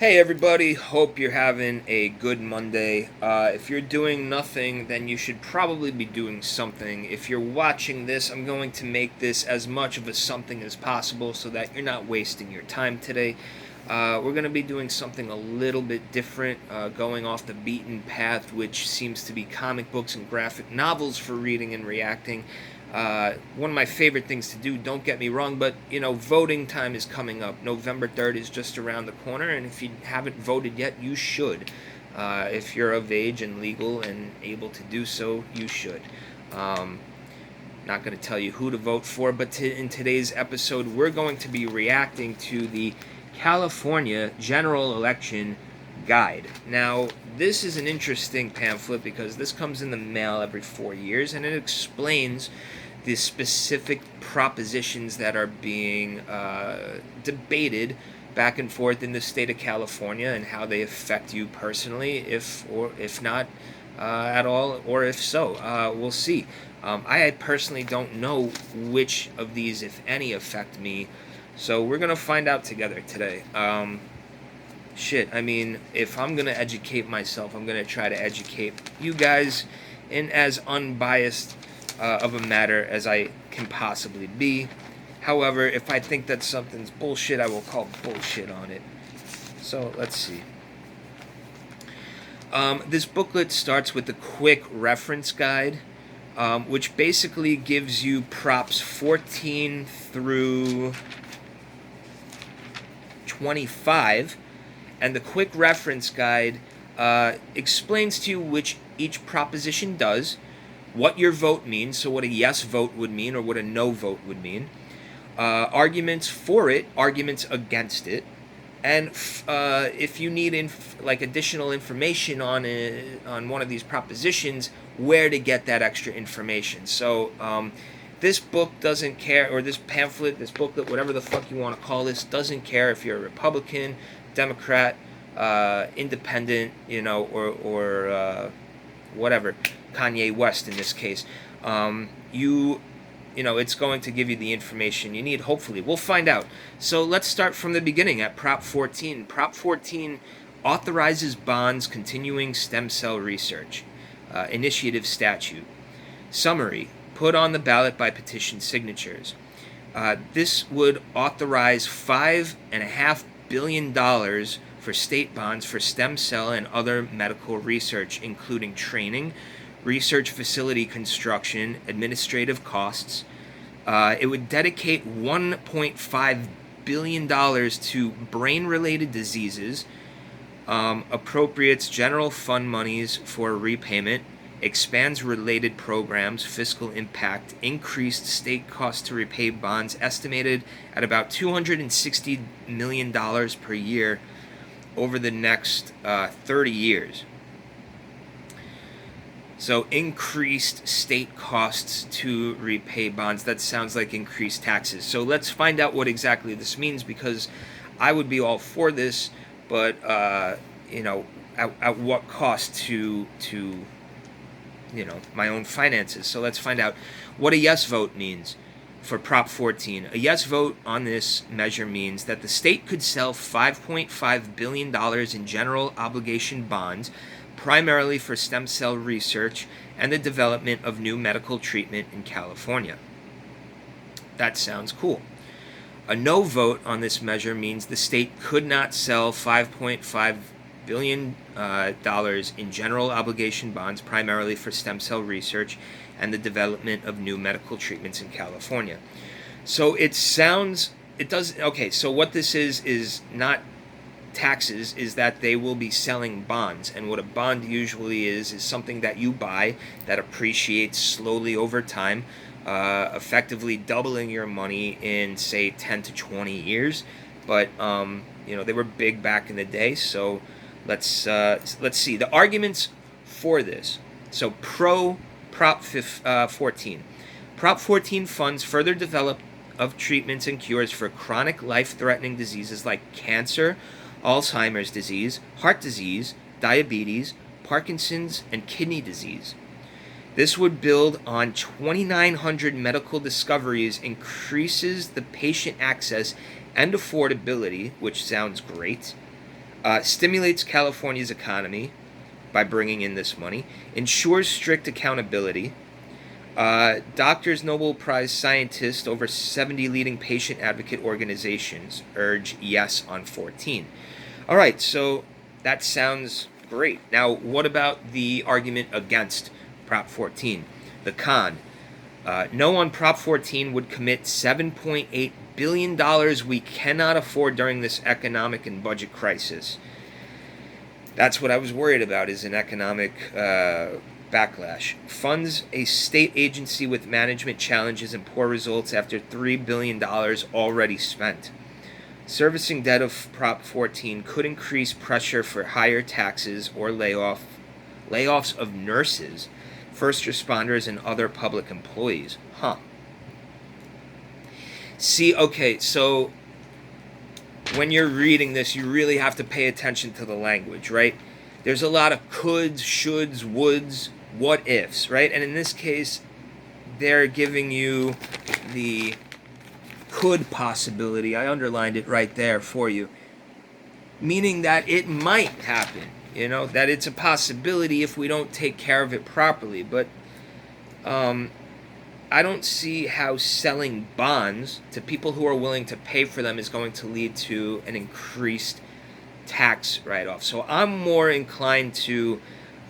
Hey everybody, hope you're having a good Monday. If you're doing nothing, then you should probably be doing something. If you're watching this, I'm going to make this as much of a something as possible so that you're not wasting your time today. We're going to be doing something a little bit different, going off the beaten path, which seems to be comic books and graphic novels for reading and reacting. One of my favorite things to do, don't get me wrong, but voting time is coming up. November 3rd is just around the corner, and if you haven't voted yet, you should. If you're of age and legal and able to do so, you should. Um, Not going to tell you who to vote for, but in today's episode, we're going to be reacting to the California General Election Guide. Now, this is an interesting pamphlet because this comes in the mail every 4 years, and it explains the specific propositions that are being debated back and forth in the state of California and how they affect you personally, if not at all, or if so. We'll see. I personally don't know which of these, if any, affect me, so we're gonna find out together today. I mean, if I'm gonna educate myself, I'm gonna try to educate you guys in as unbiased of a matter as I can possibly be. However, if I think that something's bullshit, I will call bullshit on it. So let's see. This booklet starts with a quick reference guide, which basically gives you props 14 through 25, and the quick reference guide explains to you which each proposition does, what your vote means, so what a yes vote would mean or what a no vote would mean, arguments for it, arguments against it, and if you need additional information on one of these propositions, where to get that extra information. So this book doesn't care, or this pamphlet, this booklet, whatever the fuck you want to call this, doesn't care if you're a Republican, Democrat, Independent, or whatever, Kanye West in this case. It's going to give you the information you need, hopefully. We'll find out. So let's start from the beginning at Prop 14. Prop 14 authorizes bonds continuing stem cell research. Initiative statute. Summary. Put on the ballot by petition signatures. This would authorize $5.5 billion for state bonds for stem cell and other medical research, including training, research facility construction, administrative costs. It would dedicate $1.5 billion to brain-related diseases, appropriates general fund monies for repayment, expands related programs, fiscal impact, increased state costs to repay bonds estimated at about $260 million per year over the next 30 years. So increased state costs to repay bonds. That sounds like increased taxes. So let's find out what exactly this means, because I would be all for this, but at what cost to my own finances. So let's find out what a yes vote means for Prop 14. A yes vote on this measure means that the state could sell $5.5 billion in general obligation bonds, primarily for stem cell research and the development of new medical treatment in California. That sounds cool. A no vote on this measure means the state could not sell $5.5 billion in general obligation bonds, primarily for stem cell research and the development of new medical treatments in California. So so what this is not taxes, is that they will be selling bonds. And what a bond usually is something that you buy that appreciates slowly over time, effectively doubling your money in, say, 10 to 20 years. But they were big back in the day. So let's see the arguments for this. So pro Prop 14. Prop 14 funds further development of treatments and cures for chronic life-threatening diseases like cancer, Alzheimer's disease, heart disease, diabetes, Parkinson's, and kidney disease. This would build on 2,900 medical discoveries, increases the patient access and affordability, which sounds great, Stimulates California's economy by bringing in this money. Ensures strict accountability. Doctors Nobel Prize scientists, over 70 leading patient advocate organizations urge yes on 14. All right, so that sounds great. Now, what about the argument against Prop 14? The con. No on Prop 14 would commit $7.8 billion we cannot afford during this economic and budget crisis. That's what I was worried about, is an economic backlash. Funds a state agency with management challenges and poor results after $3 billion already spent. Servicing debt of Prop 14 could increase pressure for higher taxes or layoffs of nurses, first responders, and other public employees. See, okay, so when you're reading this, you really have to pay attention to the language, right? There's a lot of coulds, shoulds, woulds, what ifs, right? And in this case, they're giving you the could possibility. I underlined it right there for you. Meaning that it might happen, that it's a possibility if we don't take care of it properly. But I don't see how selling bonds to people who are willing to pay for them is going to lead to an increased tax write-off. So I'm more inclined to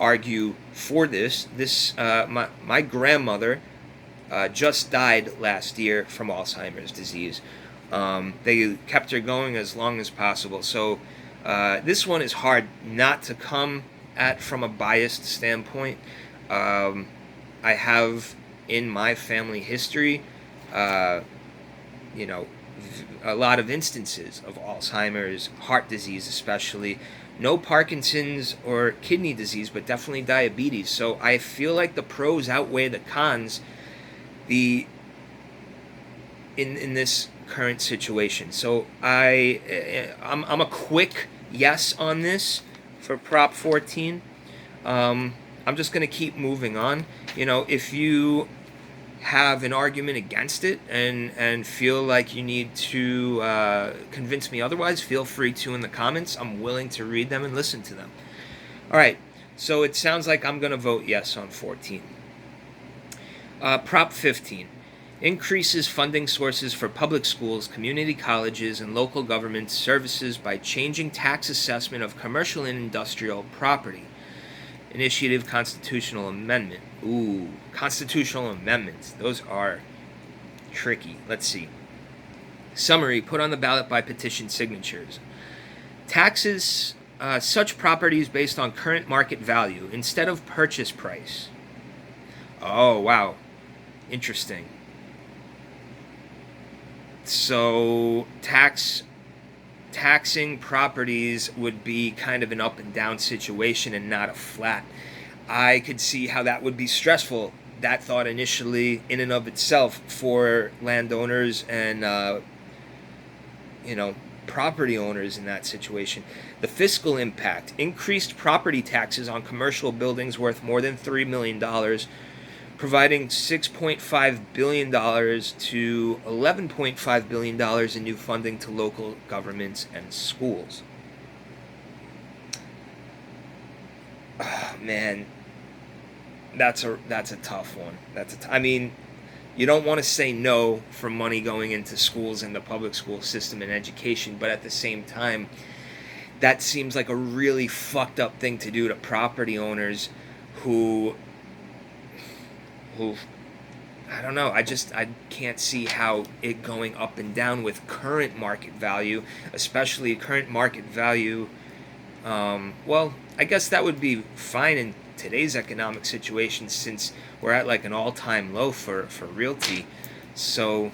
argue for this. My grandmother just died last year from Alzheimer's disease. They kept her going as long as possible. So this one is hard not to come at from a biased standpoint. I have in my family history, a lot of instances of Alzheimer's, heart disease especially. No Parkinson's or kidney disease, but definitely diabetes. So I feel like the pros outweigh the cons in this current situation. So I'm a quick yes on this for Prop 14. I'm just going to keep moving on. If you have an argument against it and feel like you need to convince me otherwise, feel free to in the comments. I'm willing to read them and listen to them. All right, so it sounds like I'm going to vote yes on 14. Prop 15 increases funding sources for public schools, community colleges, and local government services by changing tax assessment of commercial and industrial property. Initiative constitutional amendment. Ooh, constitutional amendments. Those are tricky. Let's see. Summary, put on the ballot by petition signatures. Taxes such properties based on current market value instead of purchase price. Oh, wow. Interesting. So taxing properties would be kind of an up and down situation and not a flat. I could see how that would be stressful, that thought initially in and of itself, for landowners and property owners in that situation. The fiscal impact: increased property taxes on commercial buildings worth more than $3 million, providing $6.5 billion to $11.5 billion in new funding to local governments and schools. Oh, man, that's a tough one. I mean, you don't want to say no for money going into schools and the public school system and education, but at the same time, that seems like a really fucked up thing to do to property owners who I don't know. I can't see how it going up and down with current market value, especially current market value. Well, I guess that would be fine in today's economic situation, since we're at like an all-time low for realty. So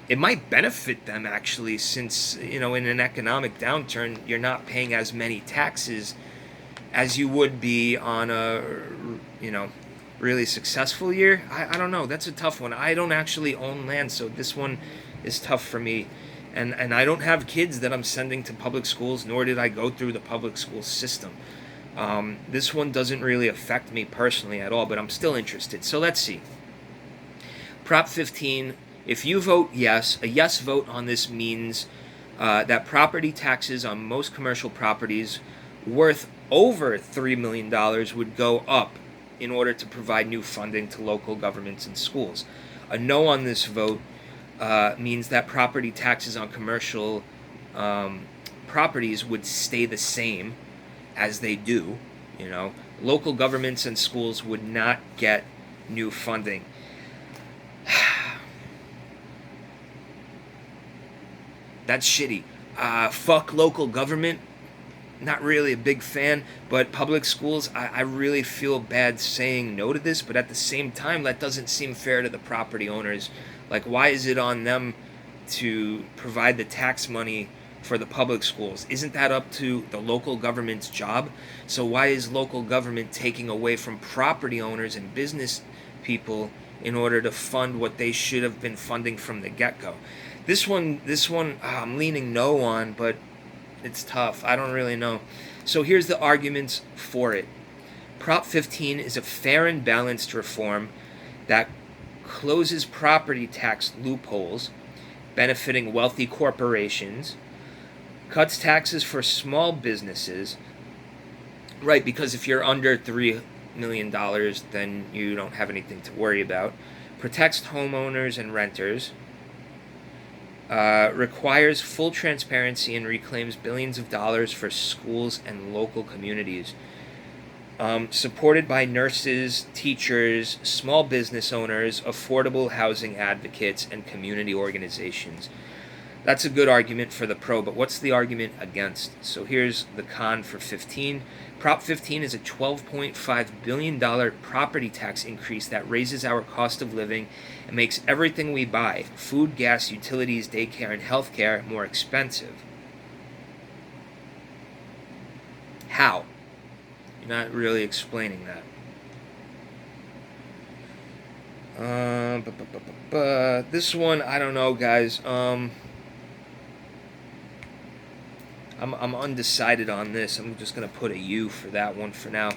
it might benefit them actually, since in an economic downturn you're not paying as many taxes as you would be on a really successful year. I don't know. That's a tough one. I don't actually own land, so this one is tough for me. And I don't have kids that I'm sending to public schools, nor did I go through the public school system. This one doesn't really affect me personally at all, but I'm still interested. So let's see. Prop 15, if you vote yes, a yes vote on this means that property taxes on most commercial properties worth over $3 million would go up in order to provide new funding to local governments and schools. A no on this vote means that property taxes on commercial properties would stay the same as they do. Local governments and schools would not get new funding. That's shitty. Fuck local government. Not really a big fan, but public schools, I really feel bad saying no to this, but at the same time, that doesn't seem fair to the property owners. Like, why is it on them to provide the tax money for the public schools? Isn't that up to the local government's job? So why is local government taking away from property owners and business people in order to fund what they should have been funding from the get-go? This one, I'm leaning no on, but it's tough. I don't really know. So here's the arguments for it. Prop 15 is a fair and balanced reform that closes property tax loopholes, benefiting wealthy corporations, cuts taxes for small businesses, right, because if you're under $3 million, then you don't have anything to worry about, protects homeowners and renters, requires full transparency and reclaims billions of dollars for schools and local communities. Supported by nurses, teachers, small business owners, affordable housing advocates, and community organizations. That's a good argument for the pro, but what's the argument against? So here's the con for 15. Prop 15 is a $12.5 billion property tax increase that raises our cost of living and makes everything we buy, food, gas, utilities, daycare, and healthcare, more expensive. How? You're not really explaining that. This one, I don't know, guys. I'm undecided on this. I'm just going to put a U for that one for now.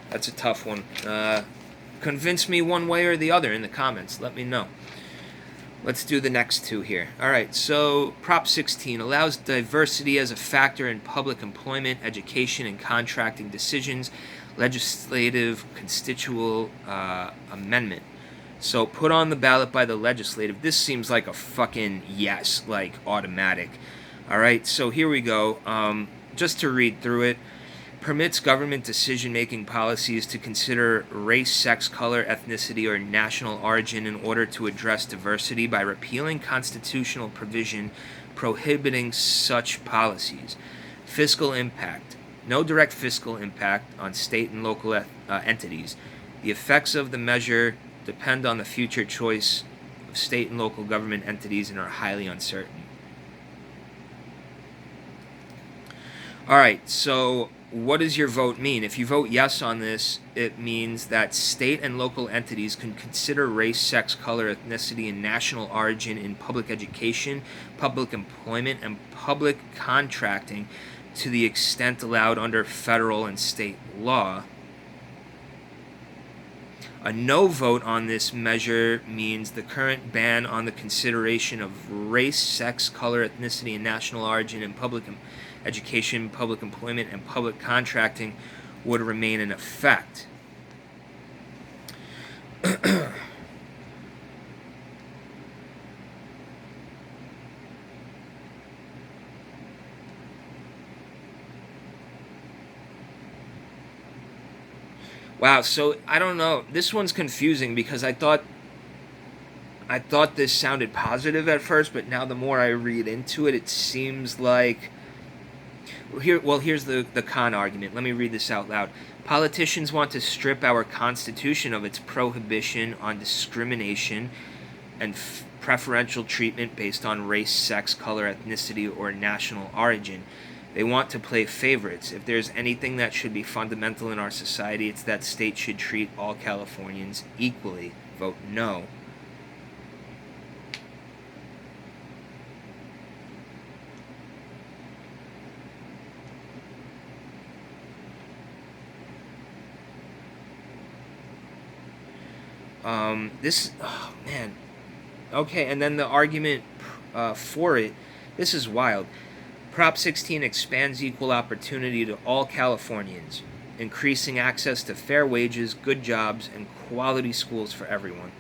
That's a tough one. Convince me one way or the other in the comments. Let me know. Let's do the next two here. All right, so Prop 16 allows diversity as a factor in public employment, education, and contracting decisions. Legislative constitutional amendment. So put on the ballot by the legislative. This seems like a fucking yes, like automatic. All right, so here we go. Just to read through it. Permits government decision-making policies to consider race, sex, color, ethnicity, or national origin in order to address diversity by repealing constitutional provision prohibiting such policies. Fiscal impact. No direct fiscal impact on state and local entities. The effects of the measure depend on the future choice of state and local government entities and are highly uncertain. All right, so what does your vote mean? If you vote yes on this, it means that state and local entities can consider race, sex, color, ethnicity, and national origin in public education, public employment, and public contracting to the extent allowed under federal and state law. A no vote on this measure means the current ban on the consideration of race, sex, color, ethnicity, and national origin in public education, public employment, and public contracting would remain in effect. Wow, so I don't know. This one's confusing because I thought this sounded positive at first, but now the more I read into it, it seems like here's the con argument. Let me read this out loud. Politicians want to strip our Constitution of its prohibition on discrimination and preferential treatment based on race, sex, color, ethnicity, or national origin. They want to play favorites. If there's anything that should be fundamental in our society, it's that states should treat all Californians equally. Vote no. Oh man. Okay, and then the argument for it, this is wild. Prop 16 expands equal opportunity to all Californians, increasing access to fair wages, good jobs, and quality schools for everyone.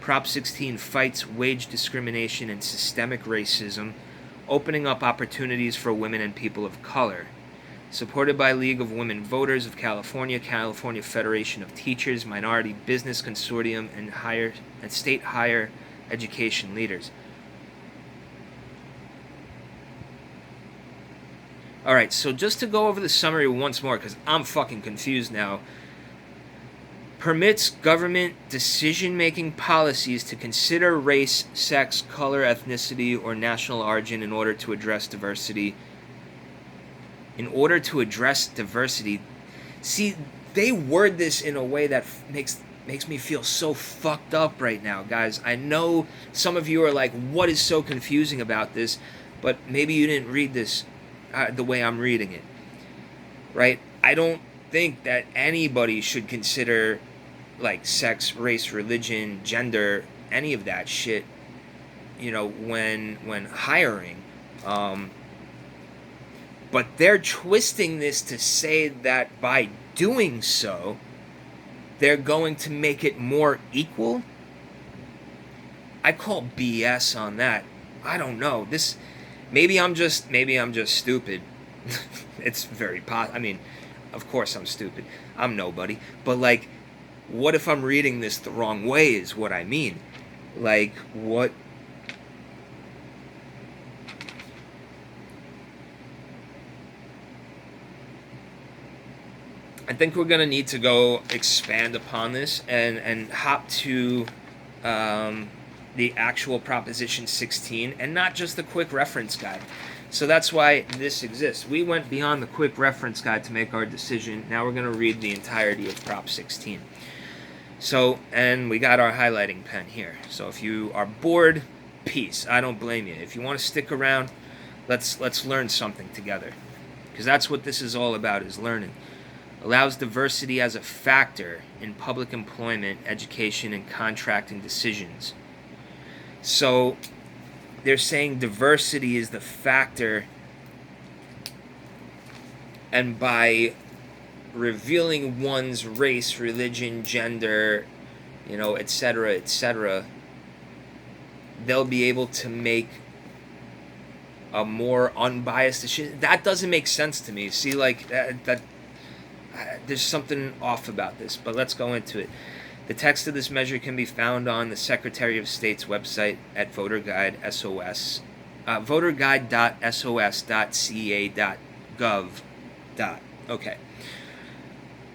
Prop 16 fights wage discrimination and systemic racism, opening up opportunities for women and people of color. Supported by League of Women Voters of California, California Federation of Teachers, Minority Business Consortium, and state higher education leaders. Alright, so just to go over the summary once more, because I'm fucking confused now. Permits government decision-making policies to consider race, sex, color, ethnicity, or national origin in order to address diversity. See, they word this in a way that makes me feel so fucked up right now, guys. I know some of you are like, what is so confusing about this? But maybe you didn't read this the way I'm reading it, right? I don't think that anybody should consider like sex, race, religion, gender, any of that shit, when hiring. But they're twisting this to say that by doing so, they're going to make it more equal. I call BS on that. I don't know. Maybe I'm just stupid. It's very possible. I mean, of course I'm stupid. I'm nobody. But like, what if I'm reading this the wrong way is what I mean. Like, what? I think we're going to need to go expand upon this and hop to the actual Proposition 16 and not just the quick reference guide. So that's why this exists. We went beyond the quick reference guide to make our decision. Now we're going to read the entirety of Prop 16. So, and we got our highlighting pen here. So if you are bored, peace. I don't blame you. If you want to stick around, let's learn something together. Because that's what this is all about, is learning. Allows diversity as a factor in public employment, education, and contracting decisions. So they're saying diversity is the factor, and by revealing one's race, religion, gender, etc., they'll be able to make a more unbiased decision. That doesn't make sense to me. See, like, that there's something off about this, but let's go into it. The text of this measure can be found on the Secretary of State's website at voterguide.sos.ca.gov. Okay.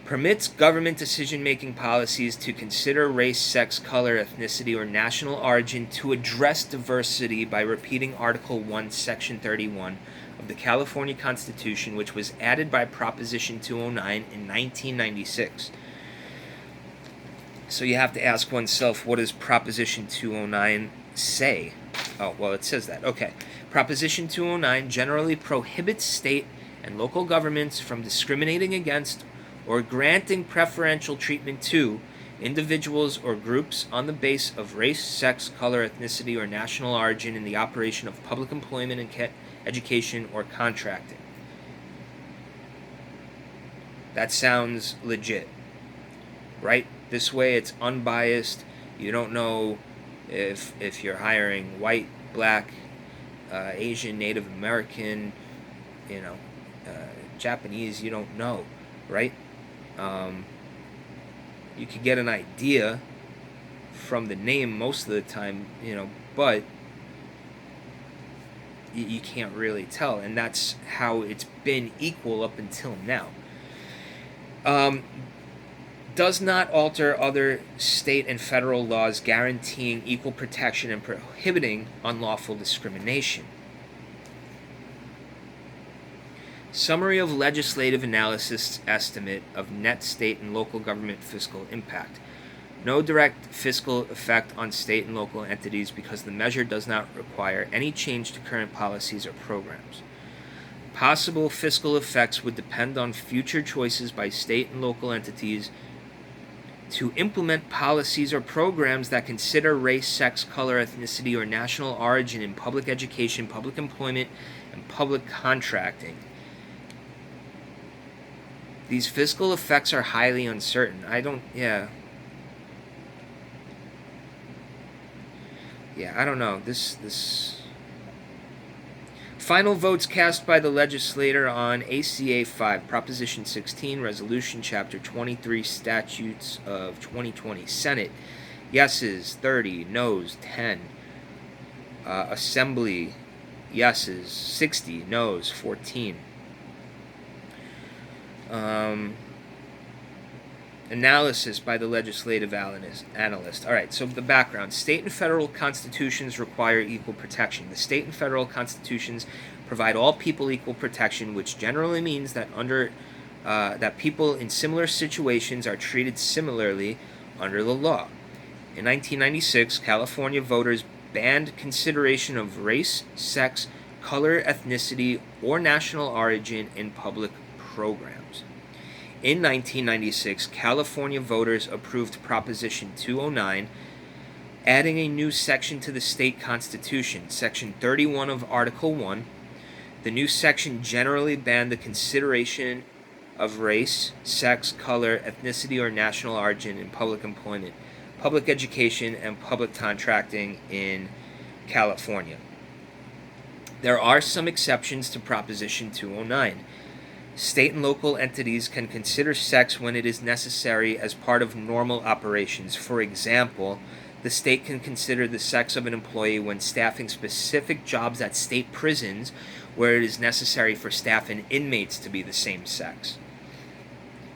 Permits government decision-making policies to consider race, sex, color, ethnicity, or national origin to address diversity by repeating Article 1, Section 31 of the California Constitution, which was added by Proposition 209 in 1996. So you have to ask oneself, what does Proposition 209 say? Oh, well, it says that. Okay. Proposition 209 generally prohibits state and local governments from discriminating against or granting preferential treatment to individuals or groups on the basis of race, sex, color, ethnicity, or national origin in the operation of public employment and education or contracting. That sounds legit, right? This way it's unbiased. You don't know if you're hiring white, black, Asian, Native American, Japanese. You don't know, right? You could get an idea from the name most of the time, but you can't really tell, and that's how it's been equal up until now. Does not alter other state and federal laws guaranteeing equal protection and prohibiting unlawful discrimination. Summary of legislative analysis estimate of net state and local government fiscal impact. No direct fiscal effect on state and local entities because the measure does not require any change to current policies or programs. Possible fiscal effects would depend on future choices by state and local entities to implement policies or programs that consider race, sex, color, ethnicity, or national origin in public education, public employment, and public contracting. These fiscal effects are highly uncertain. I don't know. This final votes cast by the legislature on ACA 5, Proposition 16, Resolution Chapter 23, Statutes of 2020. Senate, yeses 30, noes 10. Assembly, yeses 60, noes 14. Analysis by the legislative analyst. All right, so the background. State and federal constitutions require equal protection. The state and federal constitutions provide all people equal protection, which generally means that that people in similar situations are treated similarly under the law. In 1996, California voters banned consideration of race, sex, color, ethnicity, or national origin in public programs. In 1996, California voters approved Proposition 209, adding a new section to the state constitution, Section 31 of Article 1. The new section generally banned the consideration of race, sex, color, ethnicity, or national origin in public employment, public education, and public contracting in California. There are some exceptions to Proposition 209. State and local entities can consider sex when it is necessary as part of normal operations. For example, the state can consider the sex of an employee when staffing specific jobs at state prisons where it is necessary for staff and inmates to be the same sex.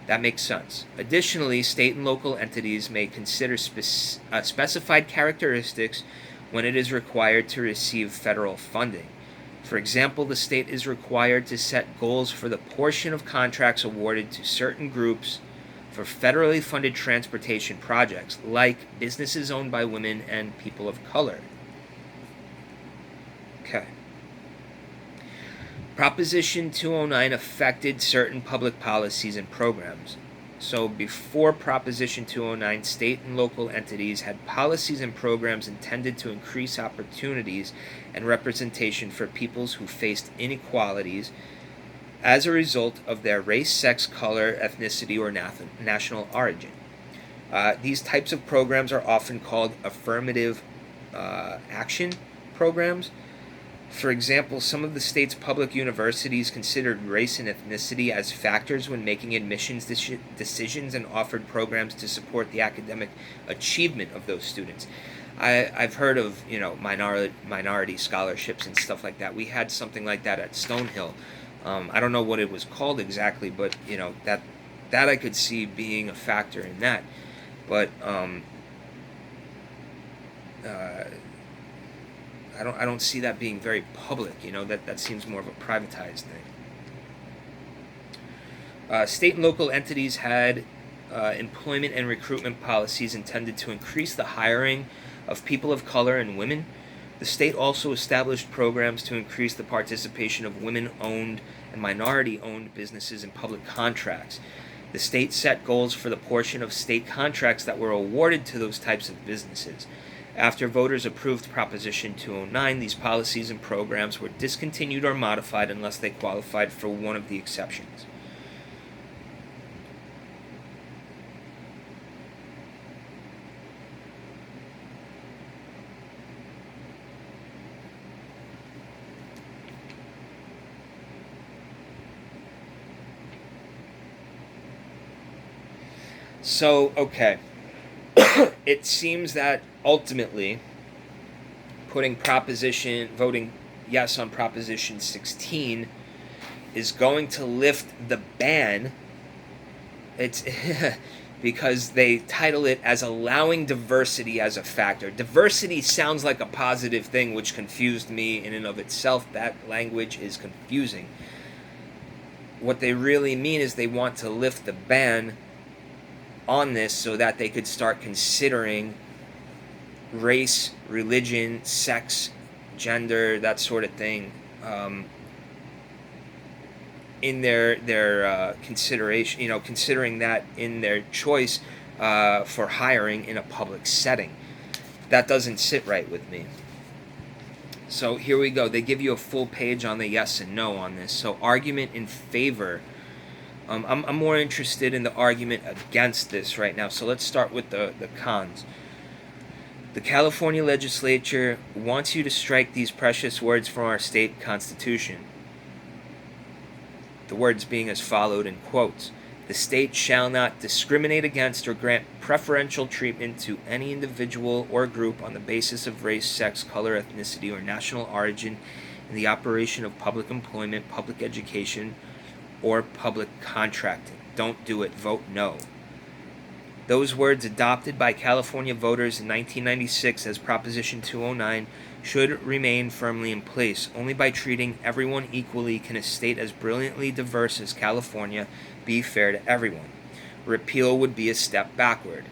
That makes sense. Additionally, state and local entities may consider specified characteristics when it is required to receive federal funding. For example, the state is required to set goals for the portion of contracts awarded to certain groups for federally funded transportation projects, like businesses owned by women and people of color. Okay. Proposition 209 affected certain public policies and programs. So before Proposition 209, state and local entities had policies and programs intended to increase opportunities and representation for peoples who faced inequalities as a result of their race, sex, color, ethnicity, or national origin. These types of programs are often called affirmative action programs. For example, some of the state's public universities considered race and ethnicity as factors when making admissions decisions and offered programs to support the academic achievement of those students. I've heard of minority scholarships and stuff like that. We had something like that at Stonehill. I don't know what it was called exactly, but that I could see being a factor in that. But I don't see that being very public. That seems more of a privatized thing. State and local entities had employment and recruitment policies intended to increase the hiring of people of color and women. The state also established programs to increase the participation of women-owned and minority-owned businesses in public contracts. The state set goals for the portion of state contracts that were awarded to those types of businesses. After voters approved Proposition 209, these policies and programs were discontinued or modified unless they qualified for one of the exceptions. So, okay. It seems that ultimately voting yes on Proposition 16 is going to lift the ban. It's because they title it as allowing diversity as a factor. Diversity sounds like a positive thing, which confused me in and of itself. That language is confusing. What they really mean is they want to lift the ban on this so that they could start considering race, religion, sex, gender, that sort of thing in their consideration, considering that in their choice for hiring in a public setting. That doesn't sit right with me. So here we go. They give you a full page on the yes and no on this. So argument in favor. I'm more interested in the argument against this right now. So let's start with the cons. The California legislature wants you to strike these precious words from our state constitution. The words being as followed in quotes. The state shall not discriminate against or grant preferential treatment to any individual or group on the basis of race, sex, color, ethnicity, or national origin in the operation of public employment, public education, or public contracting. Don't do it. Vote no. Those words, adopted by California voters in 1996 as Proposition 209, should remain firmly in place. Only by treating everyone equally can a state as brilliantly diverse as California be fair to everyone. Repeal would be a step backward.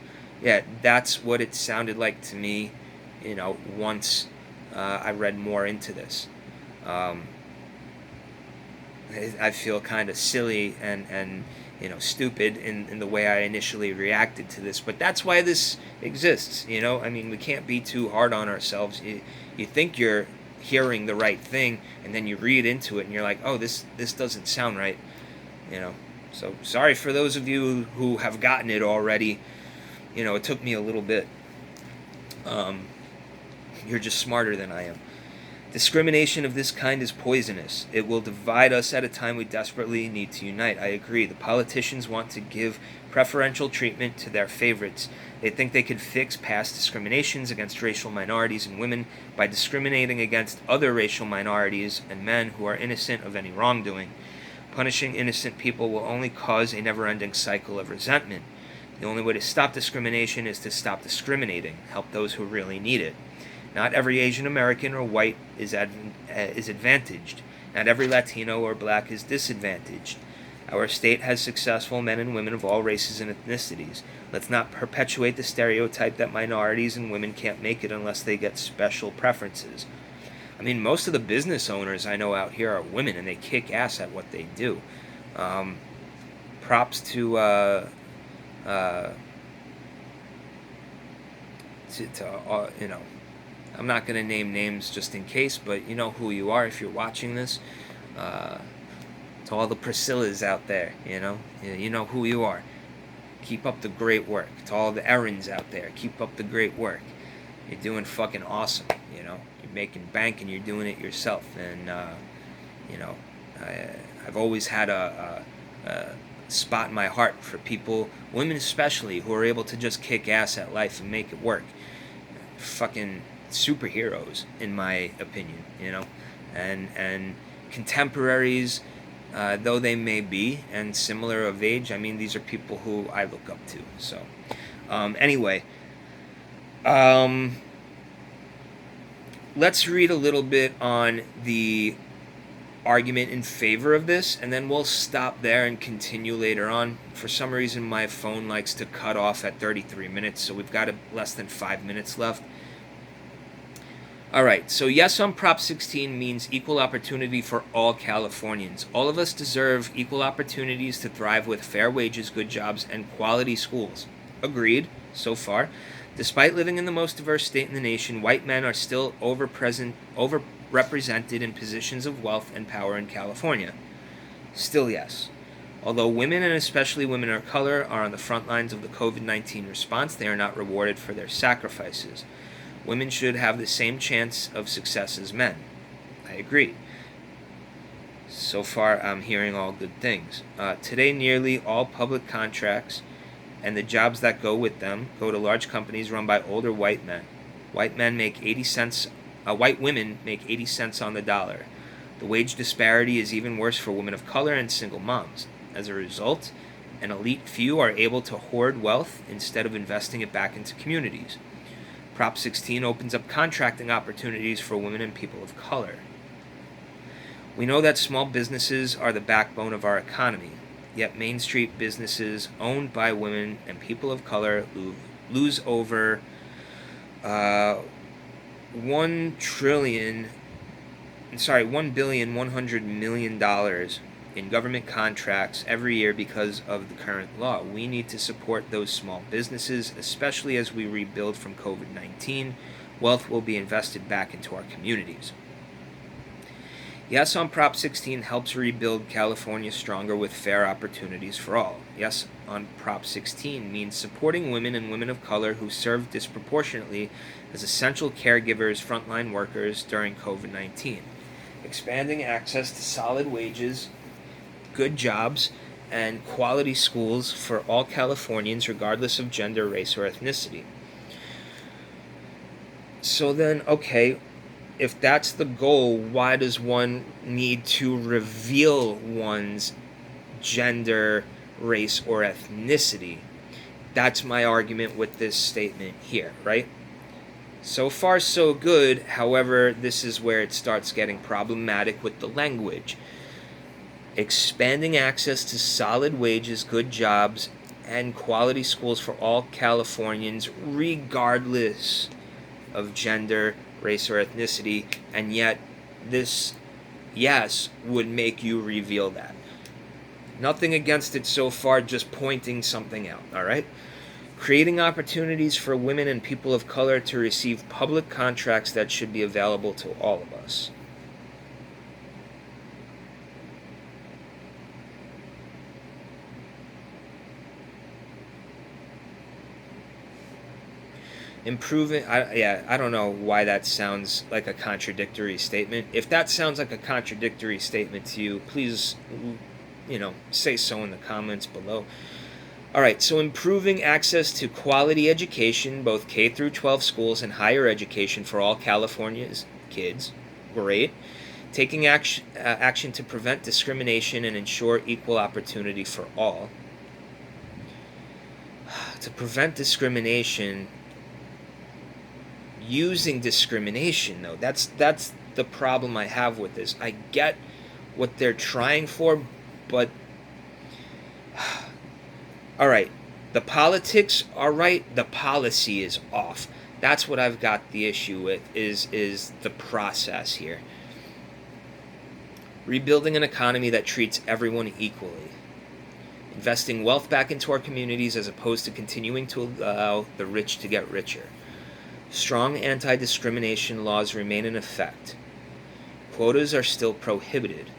Yeah, that's what it sounded like to me, once I read more into this. I feel kind of silly and stupid in the way I initially reacted to this, but that's why this exists. We can't be too hard on ourselves. You think you're hearing the right thing, and then you read into it, and you're like, oh, this doesn't sound right. So sorry for those of you who have gotten it already. It took me a little bit. You're just smarter than I am. Discrimination of this kind is poisonous. It will divide us at a time we desperately need to unite. I agree. The politicians want to give preferential treatment to their favorites. They think they could fix past discriminations against racial minorities and women by discriminating against other racial minorities and men who are innocent of any wrongdoing. Punishing innocent people will only cause a never-ending cycle of resentment. The only way to stop discrimination is to stop discriminating, help those who really need it. Not every Asian American or white is advantaged. Not every Latino or black is disadvantaged. Our state has successful men and women of all races and ethnicities. Let's not perpetuate the stereotype that minorities and women can't make it unless they get special preferences. Most of the business owners I know out here are women, and they kick ass at what they do. Props to I'm not going to name names just in case, but you know who you are if you're watching this. To all the Priscillas out there, you know who you are. Keep up the great work. To all the Erins out there, keep up the great work. You're doing fucking awesome, You're making bank and you're doing it yourself. And, I've always had a spot in my heart for people, women especially, who are able to just kick ass at life and make it work. Fucking superheroes, in my opinion, and contemporaries, though they may be, and similar of age. These are people who I look up to. So, anyway, let's read a little bit on the argument in favor of this, and then we'll stop there and continue later on. For some reason, my phone likes to cut off at 33 minutes, so we've got less than 5 minutes left. Alright, so yes on Prop 16 means equal opportunity for all Californians. All of us deserve equal opportunities to thrive with fair wages, good jobs, and quality schools. Agreed, so far. Despite living in the most diverse state in the nation, white men are still overrepresented in positions of wealth and power in California. Still yes. Although women, and especially women of color, are on the front lines of the COVID-19 response, they are not rewarded for their sacrifices. Women should have the same chance of success as men. I agree. So far, I'm hearing all good things. Today, nearly all public contracts and the jobs that go with them go to large companies run by older white men. White women make 80 cents on the dollar. The wage disparity is even worse for women of color and single moms. As a result, an elite few are able to hoard wealth instead of investing it back into communities. Prop 16 opens up contracting opportunities for women and people of color. We know that small businesses are the backbone of our economy, yet Main Street businesses owned by women and people of color lose over $1,100,000,000 in government contracts every year because of the current law. We need to support those small businesses, especially as we rebuild from COVID-19. Wealth will be invested back into our communities. Yes on Prop 16 helps rebuild California stronger with fair opportunities for all. Yes on Prop 16 means supporting women and women of color who serve disproportionately as essential caregivers, frontline workers during COVID-19. Expanding access to solid wages, good jobs, and quality schools for all Californians, regardless of gender, race, or ethnicity. So then, okay, if that's the goal, why does one need to reveal one's gender, race, or ethnicity? That's my argument with this statement here, right? So far, so good. However, this is where it starts getting problematic with the language. Expanding access to solid wages, good jobs, and quality schools for all Californians, regardless of gender, race, or ethnicity, and yet this, yes, would make you reveal that. Nothing against it so far, just pointing something out, all right? Creating opportunities for women and people of color to receive public contracts that should be available to all of us. Improving, I don't know why that sounds like a contradictory statement. If that sounds like a contradictory statement to you, please, say so in the comments below. All right, so improving access to quality education, both K through 12 schools and higher education for all California's kids, great. Taking action to prevent discrimination and ensure equal opportunity for all. To prevent discrimination, using discrimination, though, that's the problem I have with this. I get what they're trying for, but all right, the politics are right, the policy is off. That's what I've got the issue with, is the process here. Rebuilding an economy that treats everyone equally. Investing wealth back into our communities as opposed to continuing to allow the rich to get richer. Strong anti-discrimination laws remain in effect. Quotas are still prohibited.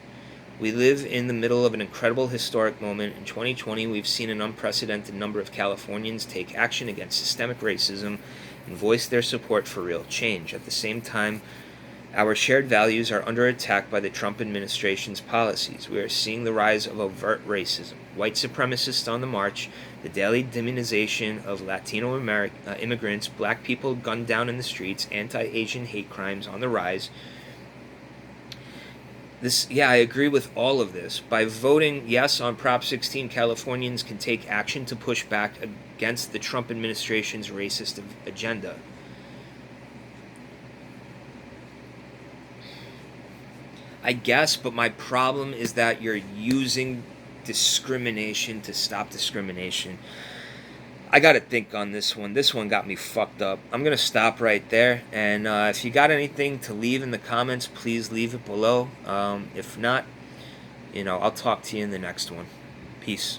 We live in the middle of an incredible historic moment. In 2020, we've seen an unprecedented number of Californians take action against systemic racism and voice their support for real change. At the same time, our shared values are under attack by the Trump administration's policies. We are seeing the rise of overt racism, white supremacists on the march, the daily demonization of Latino immigrants, black people gunned down in the streets, anti-Asian hate crimes on the rise. I agree with all of this. By voting yes on Prop 16, Californians can take action to push back against the Trump administration's racist agenda. I guess, but my problem is that you're using discrimination to stop discrimination. I got to think on this one. This one got me fucked up. I'm going to stop right there. And if you got anything to leave in the comments, please leave it below. If not, I'll talk to you in the next one. Peace.